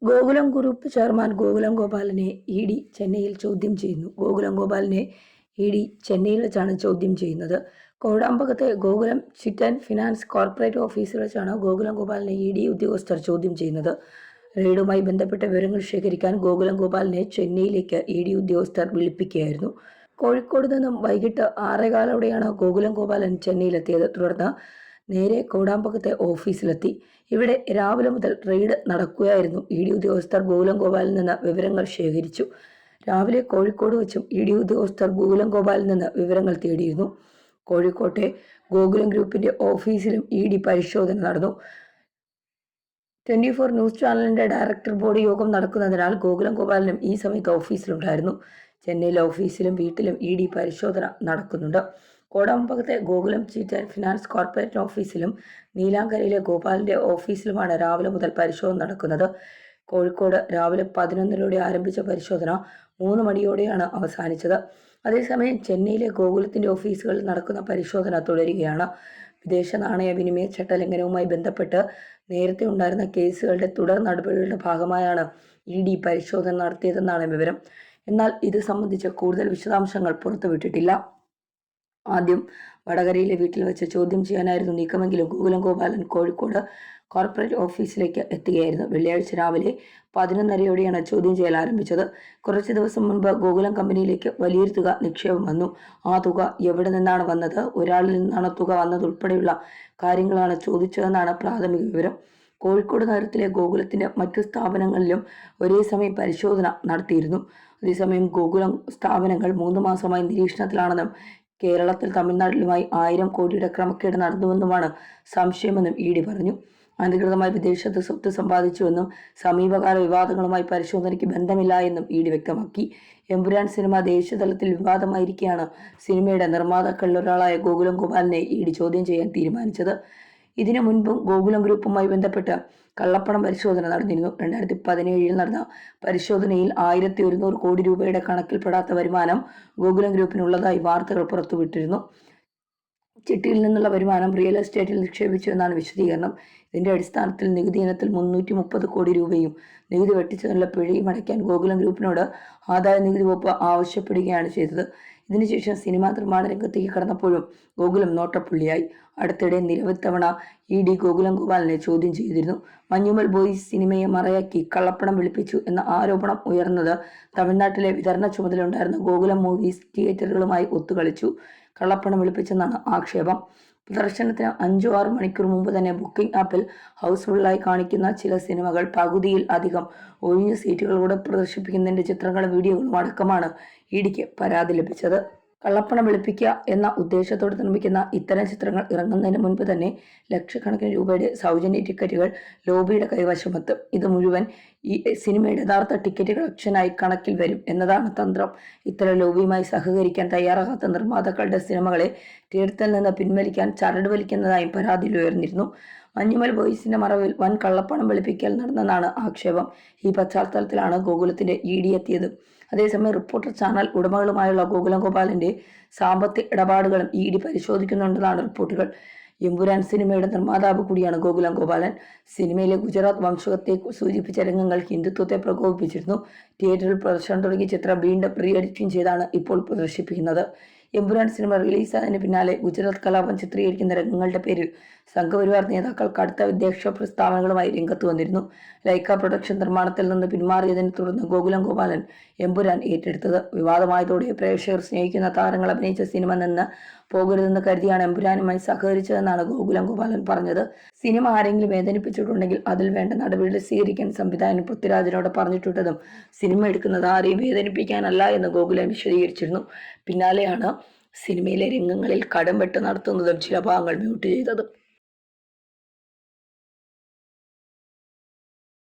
Gokulam group chairman Gokulam ഗോപാലിനെ ED. ചെന്നൈയിൽ ചോദ്യം ചെയ്യുന്നു. ഗോകുലം ഗോപാലിനെ ഇ.ഡി. ചെന്നൈയിൽ വെച്ചാണ് ചോദ്യം ചെയ്യുന്നത്. കോടാമ്പകത്തെ Gokulam chit and finance corporate ഓഫീസിൽ വെച്ചാണ് ഗോകുലം ഗോപാലിനെ ഇ.ഡി. ഉദ്യോഗസ്ഥർ ചോദ്യം ചെയ്യുന്നത്. റെയ്ഡുമായി ബന്ധപ്പെട്ട വിവരങ്ങൾ ശേഖരിക്കാൻ ഗോകുലം ഗോപാലിനെ ചെന്നൈയിലേക്ക് ഇ.ഡി. ഉദ്യോഗസ്ഥർ വിളിപ്പിക്കുകയായിരുന്നു. കോഴിക്കോട് നിന്നും വൈകിട്ട് 6:15ഓടെയാണ് ഗോകുലം ഗോപാലൻ ചെന്നൈയിലെത്തിയത്. തുടർന്ന് നേരെ കോടാമ്പകത്തെ ഓഫീസിലെത്തി. ഇവിടെ രാവിലെ മുതൽ റെയ്ഡ് നടക്കുകയായിരുന്നു. ഇ.ഡി. ഉദ്യോഗസ്ഥർ ഗോകുലം ഗോപാലിൽ നിന്ന് വിവരങ്ങൾ ശേഖരിച്ചു. രാവിലെ കോഴിക്കോട് വെച്ചും ഇ.ഡി. ഉദ്യോഗസ്ഥർ ഗോകുലം ഗോപാലിൽ നിന്ന് വിവരങ്ങൾ തേടിയിരുന്നു. കോഴിക്കോട്ടെ ഗോകുലം ഗ്രൂപ്പിന്റെ ഓഫീസിലും ഇ.ഡി. പരിശോധന നടന്നു. 24 ന്യൂസ് ചാനലിന്റെ ഡയറക്ടർ ബോർഡ് യോഗം നടക്കുന്നതിനാൽ ഗോകുലം ഗോപാലനും ഈ സമയത്ത് ഓഫീസിലുണ്ടായിരുന്നു. ചെന്നൈയിലെ ഓഫീസിലും വീട്ടിലും ഇ.ഡി. പരിശോധന നടക്കുന്നുണ്ട്. കോടാമ്പകത്തെ Gokulam chit and finance corporate ഓഫീസിലും നീലാങ്കരയിലെ ഗോപാലിന്റെ ഓഫീസിലുമാണ് രാവിലെ മുതൽ പരിശോധന നടക്കുന്നത്. കോഴിക്കോട് രാവിലെ 11:00ഓടെ ആരംഭിച്ച പരിശോധന 3 മണിയോടെയാണ് അവസാനിച്ചത്. അതേസമയം ചെന്നൈയിലെ ഗോകുലത്തിന്റെ ഓഫീസുകളിൽ നടക്കുന്ന പരിശോധന തുടരുകയാണ്. വിദേശ നാണയ വിനിമയ ചട്ടലംഘനവുമായി ബന്ധപ്പെട്ട് നേരത്തെ ഉണ്ടായിരുന്ന കേസുകളുടെ തുടർ നടപടികളുടെ ഭാഗമായാണ് ഇ.ഡി. പരിശോധന നടത്തിയതെന്നാണ് വിവരം. എന്നാൽ ഇത് സംബന്ധിച്ച് കൂടുതൽ വിശദാംശങ്ങൾ പുറത്തുവിട്ടിട്ടില്ല. ആദ്യം വടകരയിലെ വീട്ടിൽ വെച്ച് ചോദ്യം ചെയ്യാനായിരുന്നു നീക്കമെങ്കിലും ഗോകുലം ഗോപാലൻ കോഴിക്കോട് കോർപ്പറേറ്റ് ഓഫീസിലേക്ക് എത്തുകയായിരുന്നു. വെള്ളിയാഴ്ച രാവിലെ 11:30ഓടെയാണ് ചോദ്യം ചെയ്യൽ ആരംഭിച്ചത്. കുറച്ച് ദിവസം മുൻപ് ഗോകുലം കമ്പനിയിലേക്ക് വലിയൊരു തുക നിക്ഷേപം വന്നു. ആ തുക എവിടെ നിന്നാണ് വന്നത്, ഒരാളിൽ നിന്നാണ് തുക വന്നതുൾപ്പെടെയുള്ള കാര്യങ്ങളാണ് ചോദിച്ചതെന്നാണ് പ്രാഥമിക വിവരം. കോഴിക്കോട് നഗരത്തിലെ ഗോകുലത്തിന്റെ മറ്റു സ്ഥാപനങ്ങളിലും ഒരേ സമയം പരിശോധന നടത്തിയിരുന്നു. അതേസമയം ഗോകുലം സ്ഥാപനങ്ങൾ 3 മാസമായി നിരീക്ഷണത്തിലാണെന്നും കേരളത്തിൽ തമിഴ്നാട്ടിലുമായി 1000 കോടിയുടെ ക്രമക്കേട് നടന്നുവെന്നുമാണ് സംശയമെന്നും ഇ.ഡി. പറഞ്ഞു. അനധികൃതമായി വിദേശത്ത് സ്വത്ത് സമ്പാദിച്ചുവെന്നും സമീപകാല വിവാദങ്ങളുമായി പരിശോധനയ്ക്ക് ബന്ധമില്ല എന്നും ഇ.ഡി. വ്യക്തമാക്കി. എമ്പുരാൻ സിനിമ ദേശീയതലത്തിൽ വിവാദമായിരിക്കെയാണ് സിനിമയുടെ നിർമ്മാതാക്കളിലൊരാളായ ഗോകുലം ഗോപാലിനെ ഇ.ഡി. ചോദ്യം ചെയ്യാൻ തീരുമാനിച്ചത്. ഇതിനു മുൻപും ഗോകുലം ഗ്രൂപ്പുമായി ബന്ധപ്പെട്ട് കള്ളപ്പണം പരിശോധന നടന്നിരുന്നു. 2017 നടന്ന പരിശോധനയിൽ 1100 കോടി രൂപയുടെ കണക്കിൽപ്പെടാത്ത വരുമാനം ഗോകുലം ഗ്രൂപ്പിനുള്ളതായി വാർത്തകൾ പുറത്തുവിട്ടിരുന്നു. ചിട്ടിയിൽ നിന്നുള്ള വരുമാനം റിയൽ എസ്റ്റേറ്റിൽ നിക്ഷേപിച്ചു എന്നാണ് വിശദീകരണം. ഇതിന്റെ അടിസ്ഥാനത്തിൽ നികുതി ഇനത്തിൽ 330 കോടി രൂപയും നികുതി വെട്ടിച്ചതിനുള്ള പിഴയും അടയ്ക്കാൻ ഗോകുലം ഗ്രൂപ്പിനോട് ആദായ നികുതി വകുപ്പ് ആവശ്യപ്പെടുകയാണ് ചെയ്തത്. ഇതിനുശേഷം സിനിമാ നിർമ്മാണ രംഗത്തേക്ക് കടന്നപ്പോഴും ഗോകുലം നോട്ടപ്പുള്ളിയായി. അടുത്തിടെ നിരവധി തവണ ഇ.ഡി. ഗോകുലം ഗോപാലിനെ ചോദ്യം ചെയ്തിരുന്നു. മഞ്ഞുമൽ ബോയ്സ് സിനിമയെ മറയാക്കി കള്ളപ്പണം വെളുപ്പിച്ചു എന്ന ആരോപണം ഉയർന്നത് തമിഴ്നാട്ടിലെ വിതരണ ചുമതലയുണ്ടായിരുന്ന ഗോകുലം മൂവീസ് തിയേറ്ററുകളുമായി ഒത്തുകളിച്ചു കള്ളപ്പണം വെളുപ്പിച്ചെന്നാണ് ആക്ഷേപം. പ്രദർശനത്തിന് 5-6 മണിക്കൂർ മുമ്പ് തന്നെ ബുക്കിംഗ് ആപ്പിൽ ഹൗസ്ഫുള്ളായി കാണിക്കുന്ന ചില സിനിമകൾ പകുതിയിൽ അധികം ഒഴിഞ്ഞ സീറ്റുകളോടെ പ്രദർശിപ്പിക്കുന്നതിന്റെ ചിത്രങ്ങളും വീഡിയോകളും അടക്കമാണ് ഇ.ഡിക്ക് പരാതി ലഭിച്ചത്. കള്ളപ്പണം വെളുപ്പിക്കുക എന്ന ഉദ്ദേശത്തോടെ നിർമ്മിക്കുന്ന ഇത്തരം ചിത്രങ്ങൾ ഇറങ്ങുന്നതിന് മുൻപ് തന്നെ ലക്ഷക്കണക്കിന് രൂപയുടെ സൗജന്യ ടിക്കറ്റുകൾ ലോബിയുടെ കൈവശമെത്തും. ഇത് മുഴുവൻ ഈ സിനിമയുടെ യഥാർത്ഥ ടിക്കറ്റ് കളക്ഷനായി കണക്കിൽ വരും എന്നതാണ് തന്ത്രം. ഇത്തരം ലോബിയുമായി സഹകരിക്കാൻ തയ്യാറാകാത്ത നിർമ്മാതാക്കളുടെ സിനിമകളെ തിയേറ്ററിൽ നിന്ന് പിൻവലിക്കാൻ ചരട് വലിക്കുന്നതായും പരാതിയിൽ ഉയർന്നിരുന്നു. മഞ്ഞുമൽ ബോയ്സിന്റെ മറവിൽ വൻ കള്ളപ്പണം വെളുപ്പിക്കൽ നടന്നെന്നാണ് ആക്ഷേപം. ഈ പശ്ചാത്തലത്തിലാണ് ഗോകുലത്തിന്റെ ഇ.ഡി. എത്തിയത്. അതേസമയം റിപ്പോർട്ടർ ചാനൽ ഉടമകളുമായുള്ള ഗോകുലം ഗോപാലിന്റെ സാമ്പത്തിക ഇടപാടുകളും ഇ.ഡി. പരിശോധിക്കുന്നുണ്ടെന്നാണ് റിപ്പോർട്ടുകൾ. എമ്പുരാൻ സിനിമയുടെ നിർമ്മാതാവ് കൂടിയാണ് ഗോകുലം ഗോപാലൻ. സിനിമയിലെ ഗുജറാത്ത് വംശത്തെ സൂചിപ്പിച്ച രംഗങ്ങൾ ഹിന്ദുത്വത്തെ പ്രകോപിപ്പിച്ചിരുന്നു. തിയേറ്ററിൽ പ്രദർശനം തുടങ്ങിയ ചിത്രം വീണ്ടും റീ എഡിറ്റിംഗ് ചെയ്താണ് ഇപ്പോൾ പ്രദർശിപ്പിക്കുന്നത്. എമ്പുരാൻ സിനിമ റിലീസായതിന് പിന്നാലെ ഗുജറാത്ത് കലാപം ചിത്രീകരിക്കുന്ന രംഗങ്ങളുടെ പേരിൽ സംഘപരിവാർ നേതാക്കൾ കടുത്ത വിദ്വേഷ പ്രസ്താവനകളുമായി രംഗത്ത് വന്നിരുന്നു. ലൈക്ക പ്രൊഡക്ഷൻ നിർമ്മാണത്തിൽ നിന്ന് പിന്മാറിയതിനെ തുടർന്ന് ഗോകുലം ഗോപാലൻ എമ്പുരാൻ ഏറ്റെടുത്തത്. വിവാദമായതോടെ പ്രേക്ഷകർ സ്നേഹിക്കുന്ന താരങ്ങൾ അഭിനയിച്ച സിനിമ നിന്ന് പോകരുതെന്ന് കരുതിയാണ് എമ്പുരാനുമായി സഹകരിച്ചതെന്നാണ് ഗോകുലം ഗോപാലൻ പറഞ്ഞത്. സിനിമ ആരെങ്കിലും വേദനിപ്പിച്ചിട്ടുണ്ടെങ്കിൽ അതിൽ വേണ്ട നടപടികൾ സ്വീകരിക്കാൻ സംവിധായകൻ പൃഥ്വിരാജിനോട് പറഞ്ഞിട്ടുള്ളതും സിനിമ എടുക്കുന്നത് ആരെയും വേദനിപ്പിക്കാനല്ല എന്ന് ഗോകുലം വിശദീകരിച്ചിരുന്നു. പിന്നാലെയാണ് സിനിമയിലെ രംഗങ്ങളിൽ കടംവെട്ട് നടത്തുന്നതും ചില ഭാഗങ്ങൾ മ്യൂട്ട് ചെയ്തത്.